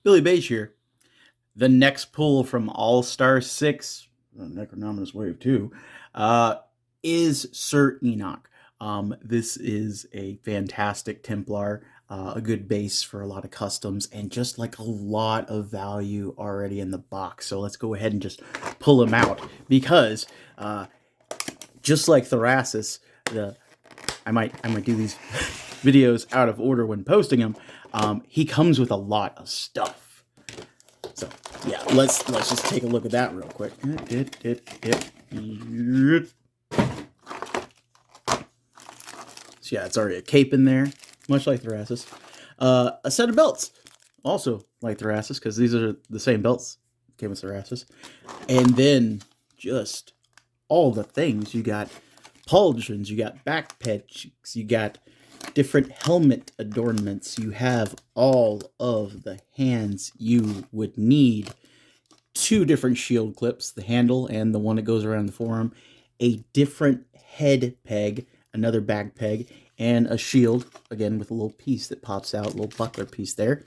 Billy Beige here. The next pull from All Star 6, Necronominous Wave 2, uh, is Sir Enoch. This is a fantastic Templar, a good base for a lot of customs, and just like a lot of value already in the box. So let's go ahead and just pull him out because just like Thrasis, the I might do these videos out of order when posting them. He comes with a lot of stuff. So yeah, let's just take a look at that real quick. So yeah, it's already a cape in there, much like Thrasis. A set of belts, also like Thrasis, because these are the same belts came with Thrasis. And then just all the things you got: pauldrons, you got backpacks, you got different helmet adornments. You have all of the hands you would need. Two different shield clips, the handle and the one that goes around the forearm, a different head peg, another back peg, and a shield, again with a little piece that pops out, a little buckler piece there.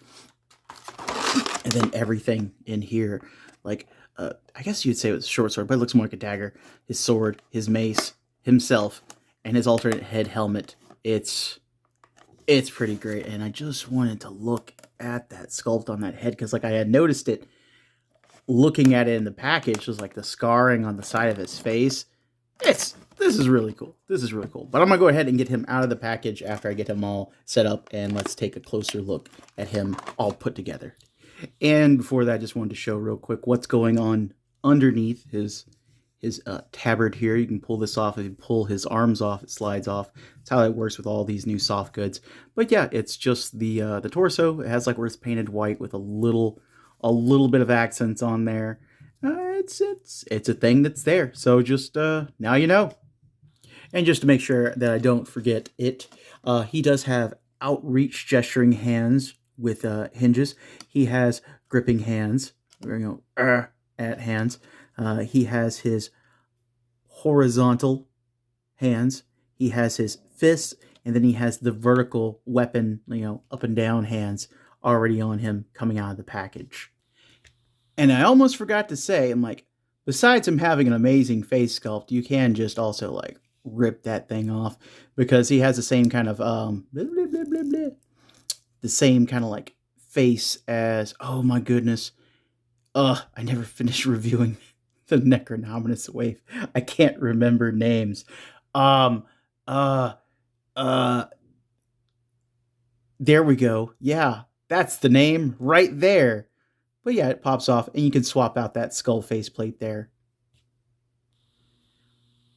And then everything in here, like, I guess you'd say it was a short sword, but it looks more like a dagger. His sword, his mace, himself, and his alternate head helmet. It's pretty great, and I just wanted to look at that sculpt on that head because, like, I had noticed it looking at it in the package, was like the scarring on the side of his face. This is really cool. This is really cool. But I'm gonna go ahead and get him out of the package after I get him all set up, and let's take a closer look at him all put together. And before that, I just wanted to show real quick what's going on underneath his tabard here. You can pull this off. If you pull his arms off, it slides off. That's how it works with all these new soft goods. But yeah, it's just the torso. It has like where it's painted white with a little bit of accents on there. It's a thing that's there. So just now you know. And just to make sure that I don't forget it, he does have outreach gesturing hands with hinges. He has gripping hands, at hands. He has his horizontal hands. He has his fists, and then he has the vertical weapon, up and down hands already on him coming out of the package. And I almost forgot to say, I'm like, besides him having an amazing face sculpt, you can just also like rip that thing off because he has the same kind of blah, blah, blah, blah, blah, the same kind of like face as, oh my goodness, I never finished reviewing the Necronominous Wave. I can't remember names. Um, uh, uh, there we go. Yeah, that's the name right there. But yeah, it pops off, and you can swap out that skull faceplate there.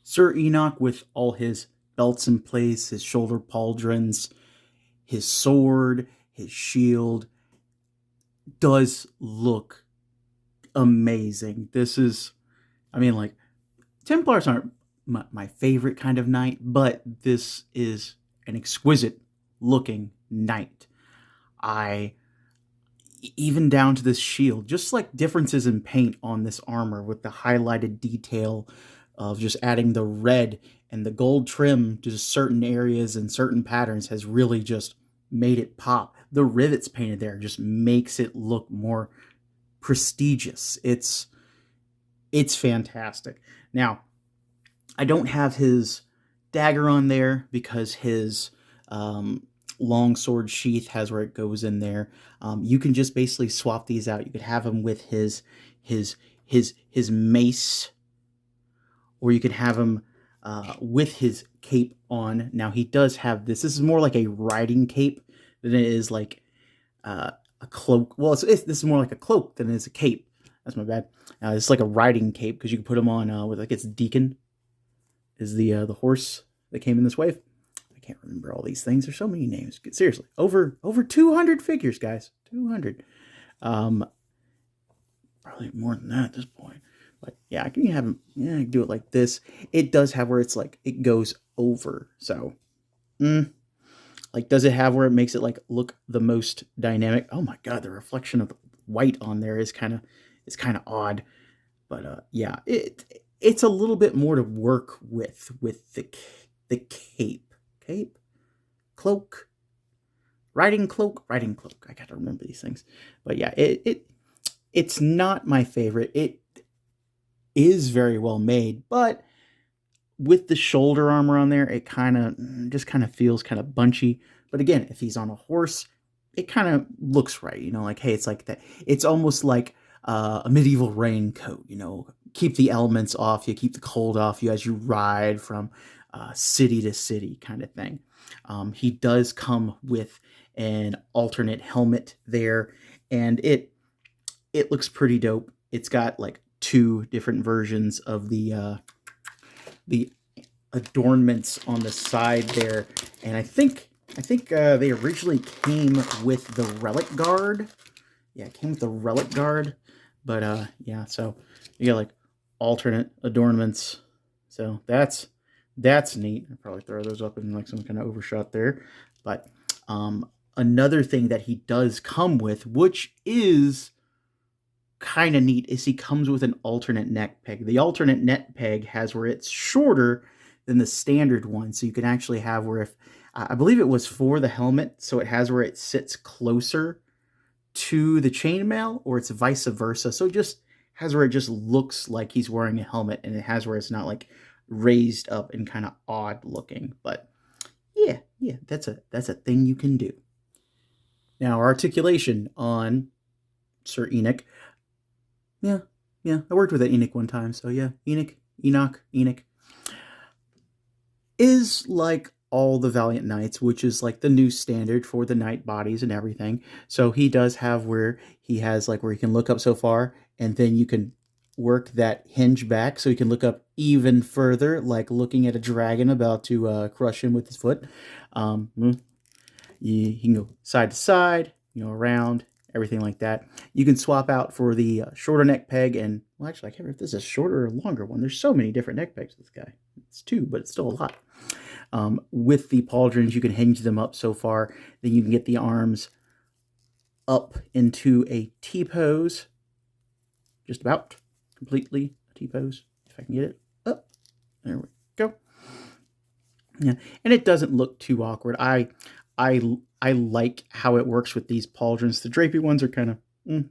Sir Enoch with all his belts in place, his shoulder pauldrons, his sword, his shield, does look amazing. This is, I mean, like, Templars aren't my favorite kind of knight, but this is an exquisite looking knight. I even down to this shield, just like differences in paint on this armor with the highlighted detail of just adding the red and the gold trim to certain areas and certain patterns has really just made it pop. The rivets painted there just makes it look more prestigious. It's fantastic. Now, I don't have his dagger on there because his long sword sheath has where it goes in there. You can just basically swap these out. You could have him with his mace, or you could have him with his cape on. Now he does have this. This is more like a riding cape than it is like a cloak. Well, this is more like a cloak than it is a cape. That's my bad. It's like a riding cape because you can put him on with, like, its deacon is the horse that came in this wave. I can't remember all these things. There's so many names. Seriously, over 200 figures, guys. 200. Um, Probably more than that at this point. But yeah, I can have him. Yeah, I can do it like this. It does have where it's like it goes over. So, like, does it have where it makes it like look the most dynamic? Oh my god, the reflection of the white on there is kind of odd. But yeah, it's a little bit more to work with the cape, cloak. Riding Cloak. I gotta remember these things. But yeah, it's not my favorite. It is very well made, but with the shoulder armor on there, it kind of feels kind of bunchy. But again, if he's on a horse, it kind of looks right. Like, hey, it's like that. It's almost like a medieval raincoat. Keep the elements off you, keep the cold off you as you ride from city to city, kind of thing. He does come with an alternate helmet there, and it looks pretty dope. It's got like two different versions of the adornments on the side there, and I think they originally came with the relic guard. Yeah, it came with the relic guard, but yeah, so you got like alternate adornments. So that's neat. I'll probably throw those up in like some kind of overshot there. But another thing that he does come with, which is kind of neat, is he comes with an alternate neck peg. The alternate neck peg has where it's shorter than the standard one, so you can actually have where, if I believe it was for the helmet, so it has where it sits closer to the chainmail, or it's vice versa. So it just has where it just looks like he's wearing a helmet, and it has where it's not like raised up and kind of odd looking. But yeah, that's a thing you can do. Now, articulation on Sir Enoch. Yeah, I worked with an Enoch one time, so yeah, Enoch is like all the Valiant Knights, which is like the new standard for the knight bodies and everything. So he does have where he has like where you can look up so far, and then you can work that hinge back so he can look up even further, like looking at a dragon about to crush him with his foot. He can go side to side, around, everything like that. You can swap out for the shorter neck peg, and well, actually, I can't remember if this is a shorter or longer one. There's so many different neck pegs with this guy. It's two, but it's still a lot. With the pauldrons, you can hinge them up so far. Then you can get the arms up into a T-pose. Just about completely a T-pose, if I can get it up. There we go. Yeah, and it doesn't look too awkward. I like how it works with these pauldrons. The drapey ones are kind of,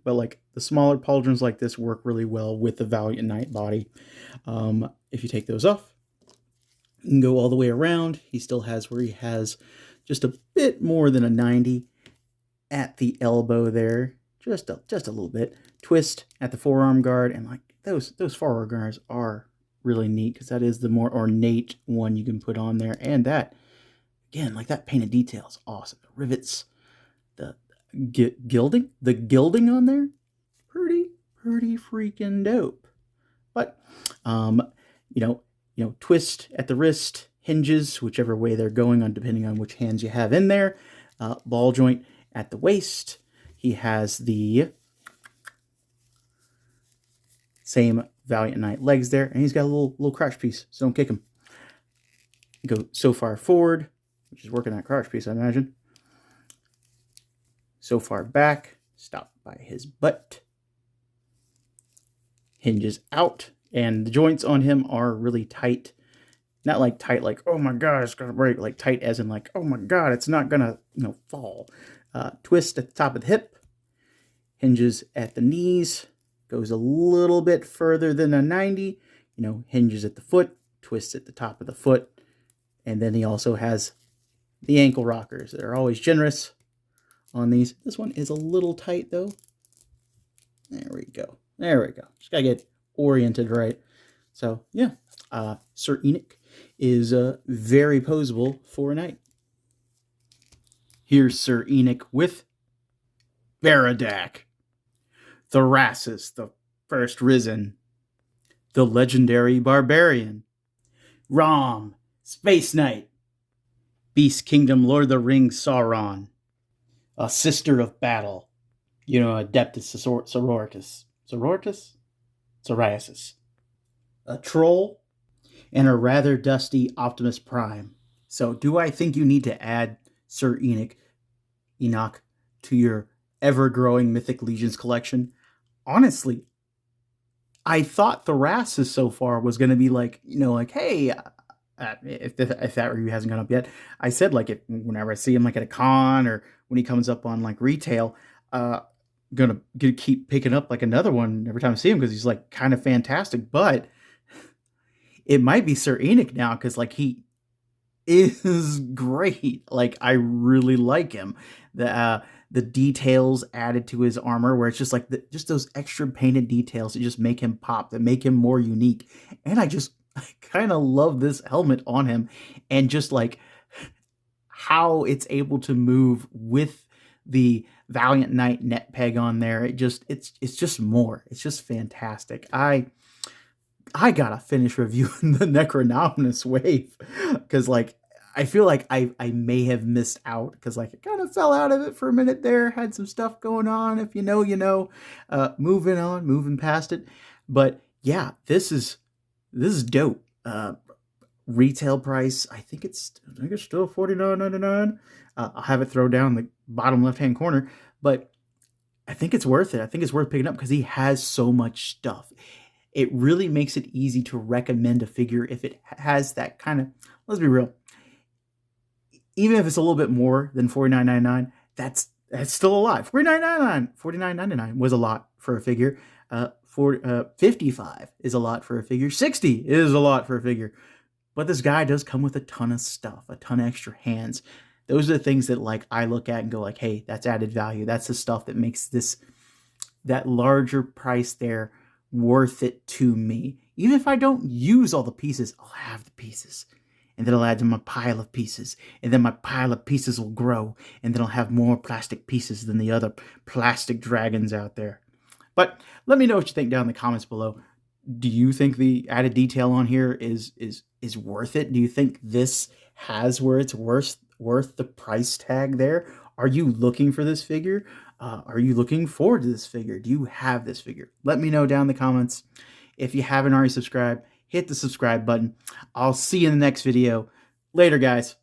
but like the smaller pauldrons like this work really well with the Valiant Knight body. If you take those off, you can go all the way around. He still has where he has just a bit more than a 90 at the elbow there, just a little bit. Twist at the forearm guard, and like those forearm guards are really neat because that is the more ornate one you can put on there, and that, again, like that painted detail is awesome. The rivets, the gilding on there, pretty freaking dope. But twist at the wrist, hinges whichever way they're going on, depending on which hands you have in there. Ball joint at the waist. He has the same Valiant Knight legs there, and he's got a little crouch piece, so don't kick him. Go so far forward, which is working that crouch piece, I imagine. So far back, stop by his butt. Hinges out, and the joints on him are really tight. Not like tight like, oh my god, it's gonna break. Like tight as in like, oh my god, it's not gonna fall. Twist at the top of the hip. Hinges at the knees. Goes a little bit further than a 90. Hinges at the foot. Twists at the top of the foot. And then he also has the ankle rockers. They're always generous on these. This one is a little tight though. There we go. Just gotta get oriented right. So yeah, Sir Enoch is very posable for a knight. Here's Sir Enoch with Baradak, Thrasus, the first risen, the legendary barbarian, Rom, Space Knight, Beast Kingdom Lord of the Rings Sauron, a sister of battle, Adeptus Sororitas, a troll, and a rather dusty Optimus Prime. So do I think you need to add Sir Enoch to your ever-growing Mythic Legions collection? Honestly, I thought Thrasus so far was going to be like, hey, if that review hasn't gone up yet, I said like whenever I see him like at a con or when he comes up on like retail, uh, gonna keep picking up like another one every time I see him because he's like kind of fantastic. But it might be Sir Enoch now because like he is great. Like I really like him. The details added to his armor, where it's just like just those extra painted details that just make him pop, that make him more unique. And I kind of love this helmet on him, and just like how it's able to move with the Valiant Knight net peg on there. It's just more. It's just fantastic. I gotta finish reviewing the Necronominus wave because like I feel like I may have missed out because like I kind of fell out of it for a minute there. Had some stuff going on. If you know, you know. Moving on, moving past it. But yeah, this is dope. Retail price, I think it's still $49.99. I'll have it throw down the bottom left hand corner, but I think it's worth it. I think it's worth picking up because he has so much stuff. It really makes it easy to recommend a figure if it has that kind of, let's be real, even if it's a little bit more than $49.99, that's still a lot. $49.99 was a lot for a figure. 55 is a lot for a figure. 60 is a lot for a figure. But this guy does come with a ton of stuff, a ton of extra hands. Those are the things that like I look at and go like, hey, that's added value. That's the stuff that makes that larger price there worth it to me. Even if I don't use all the pieces, I'll have the pieces. And then I'll add to my pile of pieces. And then my pile of pieces will grow. And then I'll have more plastic pieces than the other plastic dragons out there. But let me know what you think down in the comments below. Do you think the added detail on here is worth it? Do you think this has where it's worth the price tag there? Are you looking for this figure? Are you looking forward to this figure? Do you have this figure? Let me know down in the comments. If you haven't already subscribed, hit the subscribe button. I'll see you in the next video. Later, guys.